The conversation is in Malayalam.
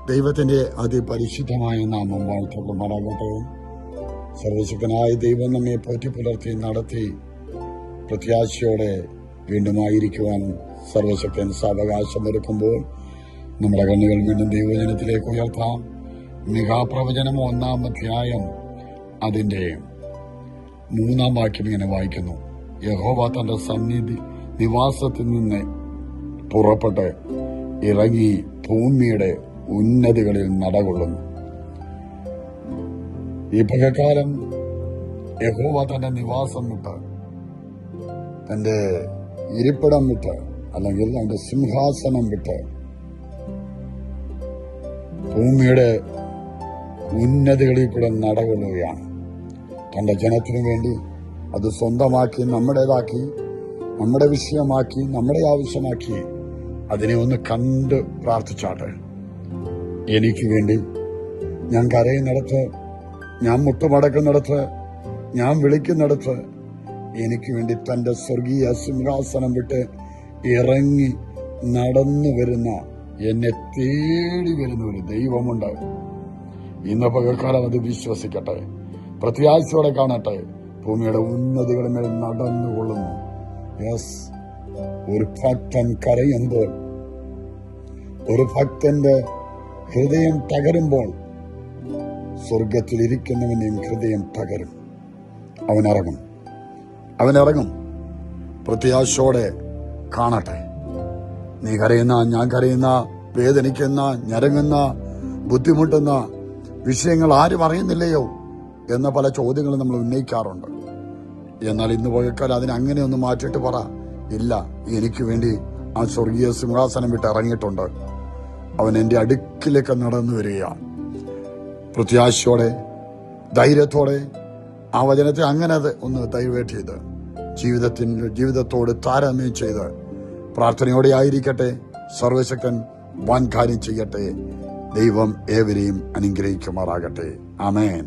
ദൈവത്തിന്റെ അതിപരിശുദ്ധമായ നാമം വാഴ്ത്തപ്പെടുമാറാകട്ടെ. സർവശക്തനായ ദൈവം നമ്മെ പോറ്റി പുലർത്തി നടത്തി പ്രത്യാശയോടെ വീണ്ടുമായിരിക്കുവാൻ സർവശക്തൻ സാവകാശമൊരുക്കുമ്പോൾ നമ്മുടെ കണ്ണുകൾ വീണ്ടും ദൈവജനത്തിലേക്ക് ഉയർത്താം. മികാപ്രവചനം 1-ാം അധ്യായം അതിന്റെ 3-ാം വാക്യം ഇങ്ങനെ വായിക്കുന്നു: യഹോവ തന്റെ സന്നിധി നിവാസത്തിൽ നിന്ന് പുറപ്പെട്ട് ഇറങ്ങി ഭൂമിയുടെ ഉന്നതികളിൽ നടകൊള്ളുന്നു. ഈ പകൽക്കാലം യഹോവ തന്റെ നിവാസം വിട്ട്, തന്റെ ഇരിപ്പിടം വിട്ട്, അല്ലെങ്കിൽ അവന്റെ സിംഹാസനം വിട്ട് ഭൂമിയുടെ ഉന്നതികളിൽ കൂടെ നടകൊള്ളുകയാണ്. തന്റെ ജനത്തിനു വേണ്ടി അത് സ്വന്തമാക്കി, നമ്മുടേതാക്കി, നമ്മുടെ വിഷയമാക്കി, നമ്മുടെ ആവശ്യമാക്കി അതിനെ ഒന്ന് കണ്ട് പ്രാർത്ഥിച്ചാട്ടെ. എനിക്ക് വേണ്ടി ഞാൻ കരയുന്നിടത്ത്, ഞാൻ മുട്ടുമടക്കുന്നിടത്ത്, ഞാൻ വിളിക്കുന്നിടത്ത് എനിക്ക് വേണ്ടി തന്റെ സ്വർഗീയ സിംഹാസനം വിട്ട് ഇറങ്ങി നടന്നു വരുന്ന, എന്നെ തേടി വരുന്ന ഒരു ദൈവമുണ്ട്. ഇന്ന് പകൽക്കാലം അത് വിശ്വസിക്കട്ടെ, പ്രത്യാശയോടെ കാണട്ടെ. ഭൂമിയുടെ ഉന്നതികളിന്മേൽ നടന്നുകൊള്ളുന്നു. യെസ്, ഒരു ഭക്തൻ കരയുമ്പോൾ, ഒരു ഭക്തന്റെ ഹൃദയം തകരുമ്പോൾ സ്വർഗത്തിലിരിക്കുന്നവന്റെയും ഹൃദയം തകരും. അവനിറങ്ങും. പ്രത്യാശയോടെ കാണട്ടെ. നീ കരയുന്ന, ഞാൻ കരയുന്ന, വേദനിക്കുന്ന, ഞരങ്ങുന്ന, ബുദ്ധിമുട്ടുന്ന വിഷയങ്ങൾ ആരും അറിയുന്നില്ലയോ എന്ന പല ചോദ്യങ്ങളും നമ്മൾ ഉന്നയിക്കാറുണ്ട്. എന്നാൽ ഇന്ന് പോയക്കാലം അതിനങ്ങനെ ഒന്ന് മാറ്റിയിട്ട് പറ, ഇല്ല, എനിക്ക് വേണ്ടി ആ സ്വർഗീയ സിംഹാസനം വിട്ട് ഇറങ്ങിയിട്ടുണ്ട്. അവൻ എന്റെ അടുക്കിലേക്ക് നടന്നു വരികയാണ്. പ്രത്യാശയോടെ, ധൈര്യത്തോടെ ആ വചനത്തെ അങ്ങനെ അത് ഒന്ന് ഡൈവേർട്ട് ചെയ്ത് ജീവിതത്തോട് താരതമ്യം ചെയ്ത് പ്രാർത്ഥനയോടെ ആയിരിക്കട്ടെ. സർവശക്തൻ വൻ കാര്യം ചെയ്യട്ടെ. ദൈവം ഏവരെയും അനുഗ്രഹിക്കുമാറാകട്ടെ. ആമേൻ.